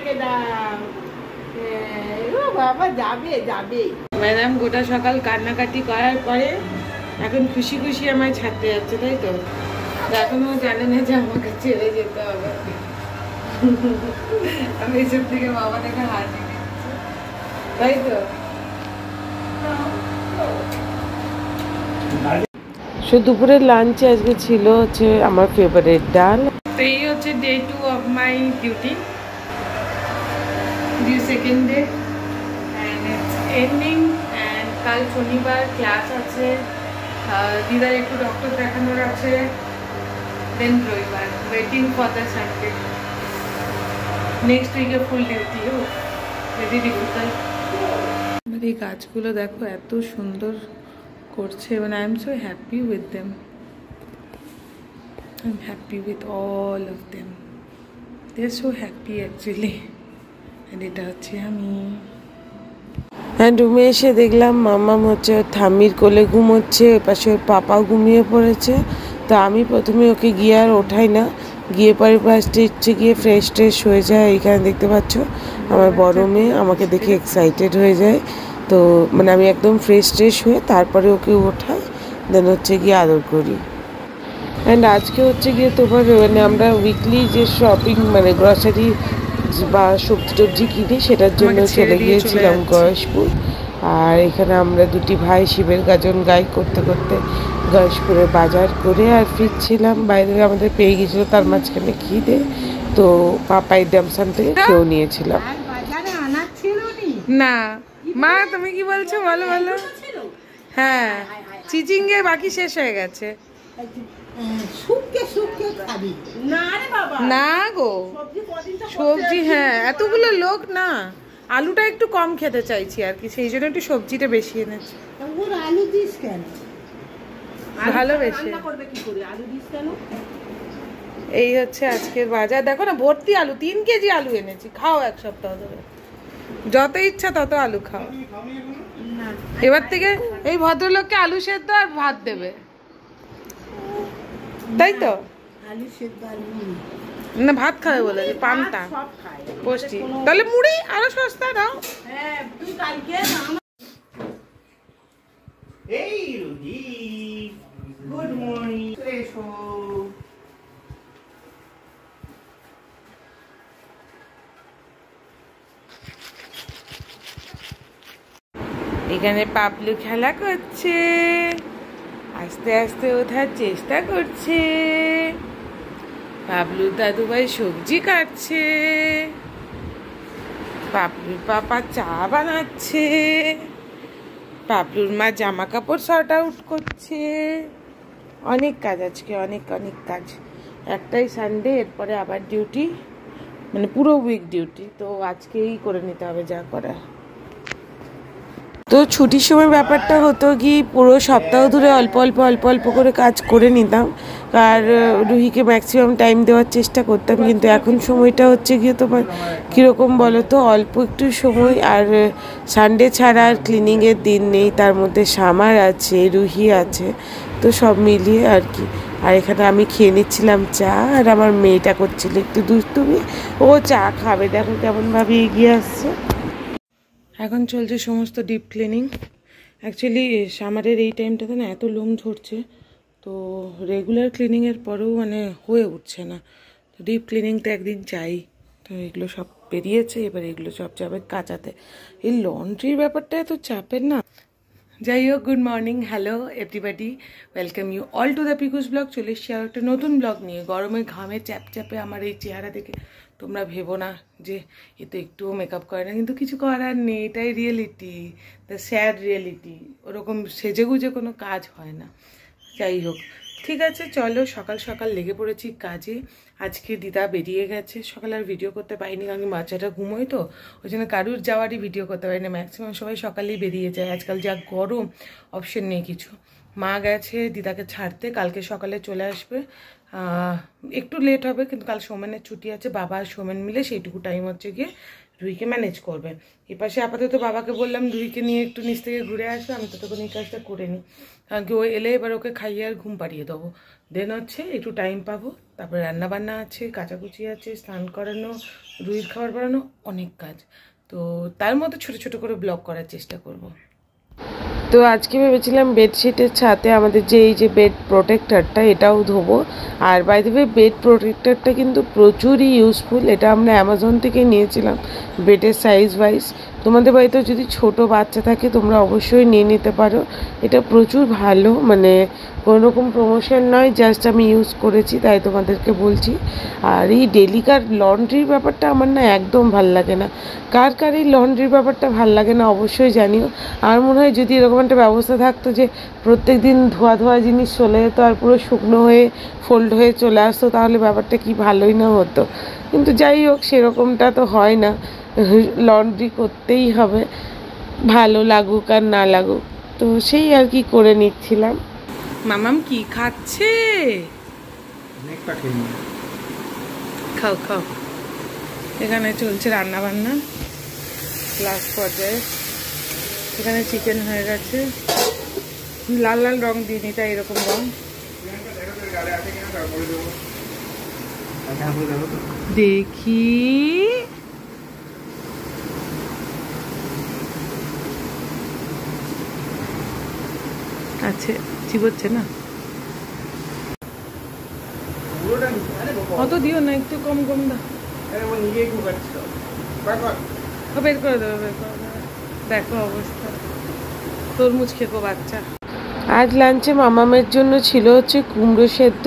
রেখে দাও। ও বাবা যাবে যাবে। ম্যাডাম গোটা সকাল কান্নাকাটি করার পরে এখন খুশি খুশি আমায় ছাড়তে যাচ্ছে, তাই তো? এখনো জানে না যে আমাকে ছেড়ে যেতে হবে। আমি এসব থেকে বাবা দেখে হাসি দিচ্ছে, তাই তো? দুপুরের লাঞ্চে আজকে ছিল হচ্ছে আমার ফেভারিট ডাল। তো এই হচ্ছে day 2 of my duty, second day and it's ending. And কাল শনিবার ক্লাস আছে, দিদার একটু ডক্টর দেখানোর আছে, দেন রবিবার waiting for the Sunday. Next উইকে full duty. Oh very difficult. এই গাছগুলো দেখো এত সুন্দর করছে, মানে I am so happy with them. I am happy with all of them. They are so happy actually. And এটা হচ্ছে আমি। হ্যাঁ, রুমে এসে দেখলাম মাম্মাম হচ্ছে ঠাম্মির কোলে ঘুমোচ্ছে, ওই পাশে ওর পাপাও ঘুমিয়ে পড়েছে। তো আমি প্রথমে ওকে গিয়ে আর ওঠাই না, গিয়ে পরে ফার্স্টে হচ্ছে গিয়ে ফ্রেশ ট্রেশ হয়ে যায়। এইখানে দেখতে পাচ্ছ আমার বড় মেয়ে আমাকে দেখে এক্সাইটেড হয়ে যায়। তো মানে আমি একদম ফ্রেশ ট্রেশ হয়ে তারপরে ওকে ওঠাই, দেন হচ্ছে গিয়ে আদর করি। অ্যান্ড আজকে হচ্ছে গিয়ে তোমার মানে আমরা উইকলি যে শপিং মানে গ্রসারি বা সবজি টবজি কিনি সেটার জন্য চলে গিয়েছিলাম গয়েশপুর। আর এখানে আমরা দুটি ভাই শিবের গাজন গাই করতে করতে গয়েশপুরে বাজার করে আর ফিরছিলাম। বাইরে আমাদের পেয়ে গেছিলো, তার মাঝখানে খিদে, তো পাপাই ড্যামসান থেকে খেয়েও নিয়েছিলাম। না মা, তুমি কি বলছো বলো বলো। হ্যাঁ, চিচিঙ্গে বাকি শেষ হয়ে গেছে। না গো সবজি, হ্যাঁ এতগুলো লোক না, আলুটা একটু কম খেতে চাইছি আর কি, সেই জন্য একটু সবজিটা বেশি এনেছি। আলু দিস কেন? ভালোবেসে। এই হচ্ছে আজকের বাজার, দেখো না ভর্তি আলু, 3 কেজি আলু এনেছি। খাও এক সপ্তাহ ধরে, যত ইচ্ছা তত আলু খাও। এবার থেকে এই ভদ্রলোককে আলু সেদ্ধ আর ভাত দেবে, তাই তো? আলু সেদ্ধ আর মুড়ি না, ভাত খাবে বলে পান্তা পুষ্টি। তাহলে মুড়ি আরো সস্তা দাও। হ্যাঁ তুই কালকে এই রুজি গুড মর্নিং এসো। এখানে পাপলু খেলা করছে, আস্তে আস্তে ওঠার চেষ্টা করছে। পাপলু দাদু ভাই সবজি কাটছে, পাপলুর পাপা চা বানাচ্ছে, পাপলুর মা জামা কাপড় শর্ট আউট করছে। অনেক কাজ আজকে, অনেক অনেক কাজ। একটাই সানডে, এরপরে আবার ডিউটি, মানে পুরো উইক ডিউটি। তো আজকেই করে নিতে হবে যা করার। তো ছুটির সময় ব্যাপারটা হতো কি পুরো সপ্তাহ ধরে অল্প অল্প অল্প অল্প করে কাজ করে নিতাম, আর রুহিকে ম্যাক্সিমাম টাইম দেওয়ার চেষ্টা করতাম। কিন্তু এখন সময়টা হচ্ছে গিয়ে তোমার কীরকম বলো তো, অল্প একটু সময়, আর সানডে ছাড়া আর ক্লিনিংয়ের দিন নেই, তার মধ্যে সামার আছে, রুহি আছে, তো সব মিলিয়ে আর কি। আর এখানে আমি খেয়ে নিচ্ছিলাম চা, আর আমার মেয়েটা করছিল একটু দুষ্টুমি, ও চা খাবে, দেখো কেমনভাবে এগিয়ে আসছে। এখন চলছে সমস্ত ডিপ ক্লিনিং। অ্যাকচুয়ালি সামারের এই টাইমটাতে না এত লোম ঝরছে, তো রেগুলার ক্লিনিংয়ের পরেও মানে হয়ে উঠছে না, তো ডিপ ক্লিনিংটা একদিন চাই। তো এগুলো সব বেরিয়েছে, এবার এগুলো সব যাবে কাচাতে। এই লন্ড্রির ব্যাপারটা এত চাপের না। যাই হোক, good morning, hello everybody, welcome you all to the Piku's blog. চলে এসছি আর একটা নতুন ব্লগ নিয়ে। গরমে ঘামে চ্যাপ চ্যাপে আমার এই চেহারা দেখে তোমরা ভেবো না যে এ তো একটুও মেকআপ করে না, কিন্তু কিছু করার নেই, এটাই রিয়েলিটি, দ্য স্যাড রিয়েলিটি। ওরকম সেজেগুজে কোনো কাজ হয় না। যাই হোক, ঠিক আছে, চলো সকাল সকাল লেগে পড়েছি কাজে। আজকে দিদা বেরিয়ে গেছে, সকালে আর ভিডিও করতে পারিনি, কারণ বাচ্চাটা ঘুমোই তো, ওই জন্য কারুর যাওয়ারই ভিডিও করতে পারি না। ম্যাক্সিমাম সবাই সকালেই বেরিয়ে যায়, আজকাল যা গরম, অপশন নেই কিছু। মা গেছে দিদাকে ছাড়তে, কালকে সকালে চলে আসবে। একটু লেট হবে, কিন্তু কাল সোমেনের ছুটি আছে, বাবা আর সোমেন মিলে সেইটুকু টাইম হচ্ছে গিয়ে রুহিকে ম্যানেজ করবে। এপাশে আপাতত বাবাকে বললাম রুহিকে নিয়ে একটু নিচ থেকে ঘুরে আসবে, আমি ততক্ষণ এই কাজটা করে নিই, কারণ কি ও এলে এবার ওকে খাইয়ে আর ঘুম পাড়িয়ে দেবো। দেন হচ্ছে একটু টাইম পাবো, তারপরে রান্নাবান্না আছে, কাচাকুচি আছে, স্নান করানো, রুহির খাবার বানানো, অনেক কাজ। তো তার মধ্যে ছোট ছোট করে ব্লগ করার চেষ্টা করব। তো আজকে ভেবেছিলাম বেডশিটের সাথে আমাদের যে এই যে বেড প্রোটেক্টরটা এটাও ধোবো। আর বাই দ্য ওয়ে বেড প্রোটেক্টরটা কিন্তু প্রচুরই ইউজফুল, এটা আমরা অ্যামাজন থেকে নিয়েছিলাম বেডের সাইজ ওয়াইজ। তোমাদের বাড়িতেও যদি ছোট বাচ্চা থাকে তোমরা অবশ্যই নিয়ে নিতে পারো, এটা প্রচুর ভালো, মানে কোনো রকম প্রমোশন নয়, জাস্ট আমি ইউজ করেছি তাই তোমাদেরকে বলছি। আর এই ডেলিকার লন্ড্রির ব্যাপারটা আমার না একদম ভাল লাগে না। কার কার এই লন্ড্রির ব্যাপারটা ভাল লাগে না অবশ্যই জানিও। আমার মনে হয় যদি এরকম একটা ব্যবস্থা থাকতো যে প্রত্যেক দিন ধোয়া ধোয়া জিনিস চলে যেত আর পুরো শুকনো হয়ে ফোল্ড হয়ে চলে আসতো, তাহলে ব্যাপারটা কি ভালোই না হতো। কিন্তু যাই হোক সেরকমটা তো হয় না, লন্ড্রি করতেই হবে, ভালো লাগুক আর না লাগুক। তো সেই আর কি করে নিচ্ছিলাম। মামাম কি খাচ্ছে? খাও খাও। এখানে চলছে রান্না বান্না লাস্ট পর্যায়ে। এখানে চিকেন হয়ে গেছে, লাল লাল রং দিইনি তাই এরকম রং। দেখি আছে, চিবোচ্ছে না, অত দিও না, একটু কম কম দাও। বের করে দেবো, বের করে দেবো। দেখো অবস্থা, তরমুজ খেকো বাচ্চা। আজ লাঞ্চে মামামের জন্য ছিল হচ্ছে কুমড়ো সেদ্ধ,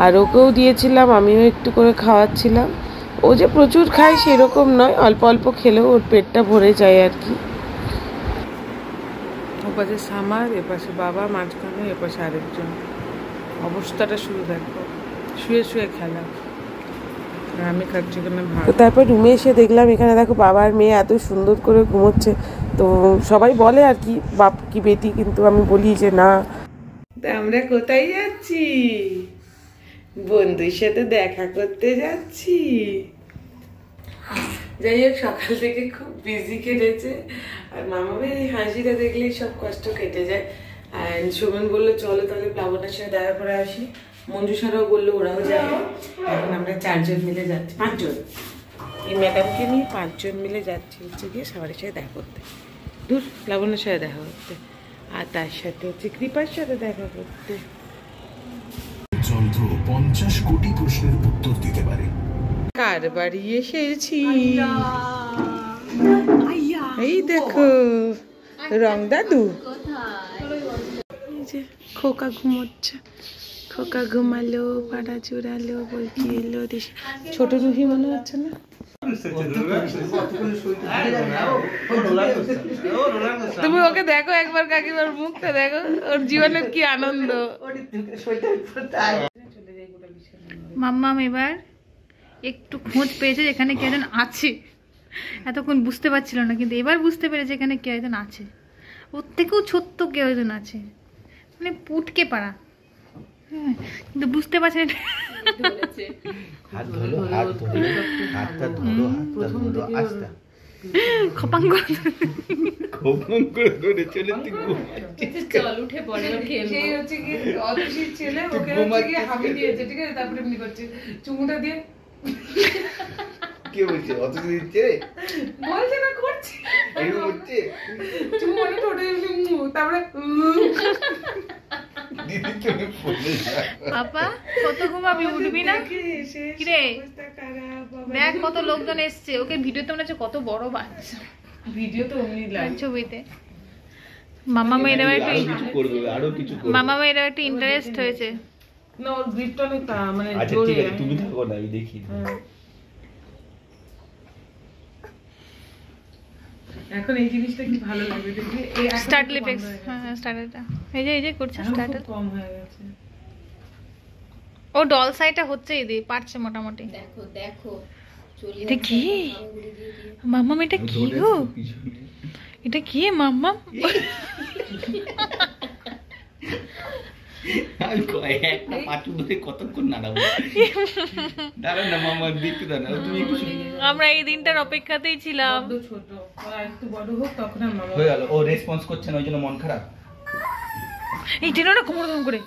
আর ওকেও দিয়েছিলাম, আমিও একটু করে খাওয়াচ্ছিলাম। ও যে প্রচুর খায় সেরকম নয়, অল্প অল্প খেলেও ওর পেটটা ভরে যায় আর কি। ওপাশে সামার, এপাশে বাবা, মাঝখানে এপাশে আরেকজন। অবস্থাটা শুধু দেখো, শুয়ে শুয়ে খেলা। আমি খাচ্ছি এখানে ভাত। তারপর রুমে এসে দেখলাম এখানে দেখো বাবা আর মেয়ে এত সুন্দর করে ঘুমোচ্ছে। তো সবাই বলে আর কি বাপ কি বেটি, কিন্তু আমি বলি যে না। আমরা কোথায় যাচ্ছি? বন্ধুর সাথে দেখা করতে যাচ্ছি। যাই হোক সকাল থেকে খুব বিজি কেটেছে, আর মামামের এই হাসিটা দেখলেই সব কষ্ট কেটে যায়। আর সুমন বললো চলো তাহলে প্লাবনের সাথে দেখা করে আসি, মঞ্জুসারাও বললো ওরাও যাবে। এখন আমরা 4 জন মিলে যাচ্ছি, 5 জন, এই ম্যাডামকে নিয়ে 5 জন মিলে যাচ্ছি হচ্ছে গিয়ে সবার সাথে দেখা করতে, দূর প্লাবনের সাথে দেখা করতে, আর তার সাথে হচ্ছে কৃপার সাথে দেখা করতে। 50 কোটি প্রশ্নের উত্তর দিতে পারে। কার বাড়ি এসেছি? এই দেখো রং দাদু, এই যে খোকা ঘুমোচ্ছে, খোকা ঘুমালো, পাড়া চুরালো, বলকি এলো। ছোট রুহি মনে হচ্ছে না? তুমি ওকে দেখো একবার, কাকিমার মুখটা দেখো, ওর জীবনের কি আনন্দ। মাম্মাম এবার একটু খোঁজ পেয়েছে যেখানে কে একজন আছে, এতক্ষণ বুঝতে পারছিল না, কিন্তু এবার বুঝতে পেরেছে এখানে কে একজন আছে, ওর থেকেও ছোট্ট কেউ একজন আছে, মানে পুটকে পাড়া। হ্যাঁ, কিন্তু বুঝতে পারছে না। খপাং করে ধরে চলে চল উঠে পড়ে, সেই হচ্ছে কি অদৃশ্যের ছেলে, ওকে হচ্ছে কি হামি দিয়েছে, ঠিক আছে, তারপরে এমনি করছে চুমুটা দিয়ে। কে বলছে অত দিচ্ছে? বলছে না, করছে এরকম হচ্ছে চুমু মানে ঠোঁটে এমনি, তারপরে দিদি তুমি ফোনে আপা কত ঘুমাবি, উঠবি না? কিরে দেখ কত লোকজন এসছে, ওকে ভিডিওতে মনে হচ্ছে কত বড় বাচ্চা, ভিডিও তো অমনি লাগে ছবিতে। মামা মেয়ের একটু ইন্টারেস্ট হয়েছে। না ওর গ্রিপটা অনেক মানে আচ্ছা ঠিক আছে তুমি থাকো না, আমি দেখি। এখন এই জিনিসটা কি ভালো লাগে দেখি, এই স্টার্ট লিপেক্স, হ্যাঁ স্টার্টারটা এই যে করছে, স্টার্টার কম হয়ে গেছে। ও ডল সাইটা হচ্ছে, এই পারছে মোটামুটি। দেখো দেখো এটা কি মাম্মাম, এটা কি গো, এটা কি মাম্মাম? একটা পাঁচু ধরে কতক্ষণ নাড়াবো? দাঁড়ান না মামা, দেখতে দাও না, তুমি একটু আমরা এই দিনটার অপেক্ষাতেই ছিলাম। ছোট আর একটু বড় হোক তখন আর মামা হয়ে গেল। ও রেসপন্স করছে না, ওই জন্য মন খারাপ। এই টেনো না কোমর দম করে।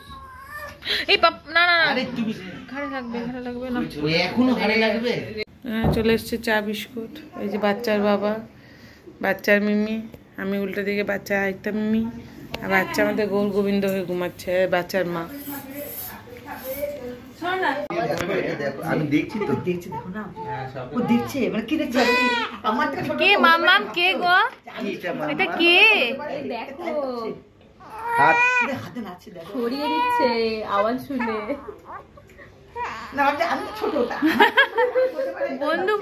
এই পাপ না না না, আরে তুমি ঘাড়ে লাগবে না। ওই এখনো ঘাড়ে লাগবে। চলে এসছে চা বিস্কুট। এই যে বাচ্চার বাবা, বাচ্চার মিমি, আমি উল্টো দিকে বাচ্চা আরেকটা মিমি, আর বাচ্চা আমাদের গৌর গোবিন্দ হয়ে ঘুমাচ্ছে, বাচ্চার মা। আমি দেখছি তো, দেখছি, দেখো না ও দেখছে, মানে কি দেখছে আমার থেকে ছোট কে মাম্মাম, কে গো এটা কে? দেখো হাত হাতে নাচছে, দেখো ছড়িয়ে দিচ্ছে আওয়াজ শুনে। না আমি তো ছোট, ওটা বন্ধু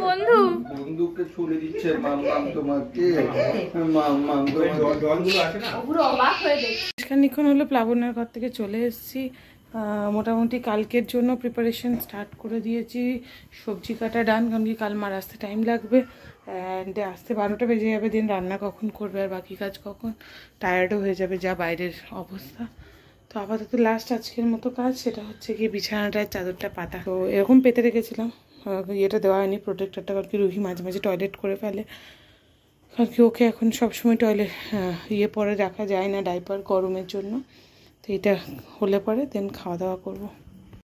বন্দুককে ছুড়ে দিচ্ছে মাম্মাম তোমাকে, মাম্মাম জলগুলো আছে না। পুরো অবাক হয়ে দেখছে। খানিক্ষণ হলো প্লাবনের ঘর থেকে চলে এসেছি। মোটামুটি কালকের জন্য প্রিপারেশন স্টার্ট করে দিয়েছি। সবজি কাটা ডান, কারণ কি কাল মার আসতে টাইম লাগবে, অ্যান্ড আসতে 12টা বেজে যাবে। দিন রান্না কখন করবে আর বাকি কাজ কখন, টায়ার্ডও হয়ে যাবে যা বাইরের অবস্থা। তো আপাতত লাস্ট আজকের মতো কাজ, সেটা হচ্ছে কি বিছানাটার চাদরটা পাতা। তো এরকম পেতে রেখেছিলাম, ইয়েটা দেওয়া হয়নি প্রোটেক্টরটা, কারণ কি রুহি মাঝে মাঝে টয়লেট করে ফেলে, কারণ কি ওকে এখন সবসময় টয়লেট ইয়ে পরে রাখা যায় না, ডাইপার গরমের জন্য। তো এটা হলে পরে দেন খাওয়া দাওয়া করবো।